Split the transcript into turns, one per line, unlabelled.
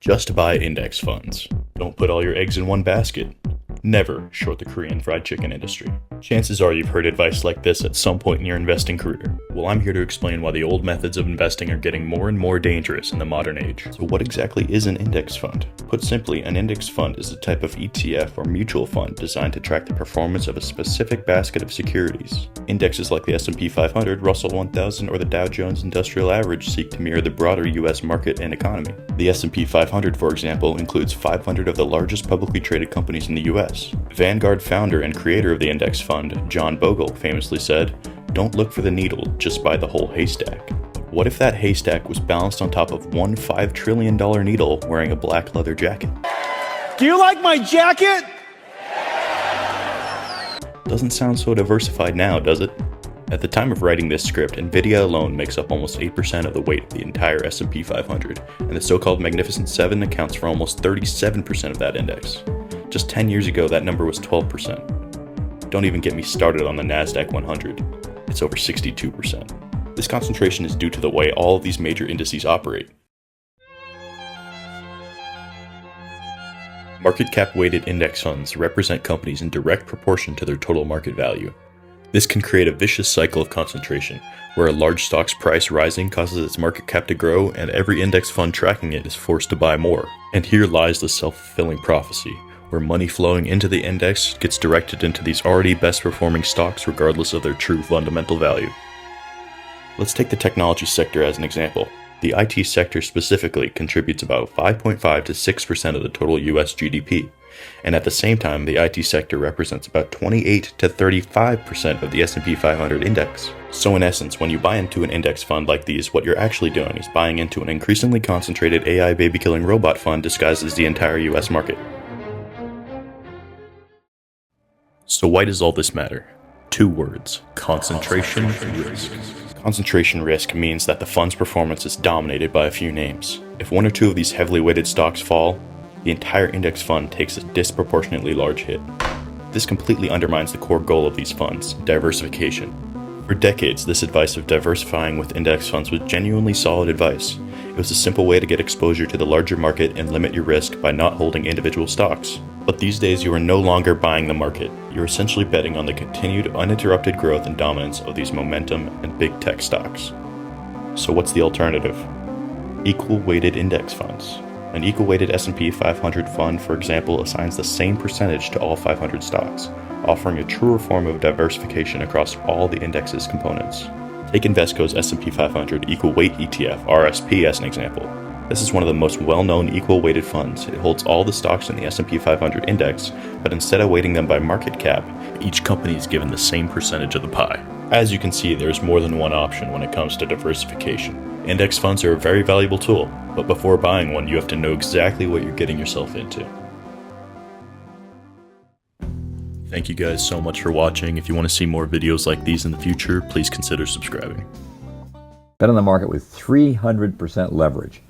Just buy index funds. Don't put all your eggs in one basket. Never short the Korean fried chicken industry. Chances are you've heard advice like this at some point in your investing career. Well, I'm here to explain why the old methods of investing are getting more and more dangerous in the modern age. So what exactly is an index fund? Put simply, an index fund is a type of ETF or mutual fund designed to track the performance of a specific basket of securities. Indexes like the S&P 500, Russell 1000, or the Dow Jones Industrial Average seek to mirror the broader US market and economy. The S&P 500, for example, includes 500 of the largest publicly traded companies in the US. Vanguard founder and creator of the index fund, John Bogle, famously said, "Don't look for the needle, just buy the whole haystack." What if that haystack was balanced on top of one $5 trillion needle wearing a black leather jacket?
Do you like my jacket?
Doesn't sound so diversified now, does it? At the time of writing this script, Nvidia alone makes up almost 8% of the weight of the entire S&P 500, and the so-called Magnificent Seven accounts for almost 37% of that index. Just 10 years ago, that number was 12%. Don't even get me started on the NASDAQ 100. It's over 62%. This concentration is due to the way all of these major indices operate. Market cap weighted index funds represent companies in direct proportion to their total market value. This can create a vicious cycle of concentration, where a large stock's price rising causes its market cap to grow and every index fund tracking it is forced to buy more. And here lies the self-fulfilling prophecy, where money flowing into the index gets directed into these already best performing stocks regardless of their true fundamental value. Let's take the technology sector as an example. The IT sector specifically contributes about 5.5 to 6% of the total US GDP, and at the same time the IT sector represents about 28 to 35% of the S&P 500 index. So in essence, when you buy into an index fund like these, what you're actually doing is buying into an increasingly concentrated AI baby-killing robot fund disguised as the entire US market. So why does all this matter? Two words: concentration risk. Concentration risk means that the fund's performance is dominated by a few names. If one or two of these heavily weighted stocks fall, the entire index fund takes a disproportionately large hit. This completely undermines the core goal of these funds, diversification. For decades, this advice of diversifying with index funds was genuinely solid advice. It was a simple way to get exposure to the larger market and limit your risk by not holding individual stocks. But these days you are no longer buying the market. You're essentially betting on the continued uninterrupted growth and dominance of these momentum and big tech stocks. So what's the alternative? Equal weighted index funds. An equal weighted S&P 500 fund, for example, assigns the same percentage to all 500 stocks, offering a truer form of diversification across all the index's components. Take Invesco's S&P 500 Equal Weight ETF, RSP, as an example. This is one of the most well-known equal-weighted funds. It holds all the stocks in the S&P 500 index, but instead of weighting them by market cap, each company is given the same percentage of the pie. As you can see, there's more than one option when it comes to diversification. Index funds are a very valuable tool, but before buying one, you have to know exactly what you're getting yourself into. Thank you guys so much for watching. If you want to see more videos like these in the future, please consider subscribing.
Bet on the market with 300% leverage.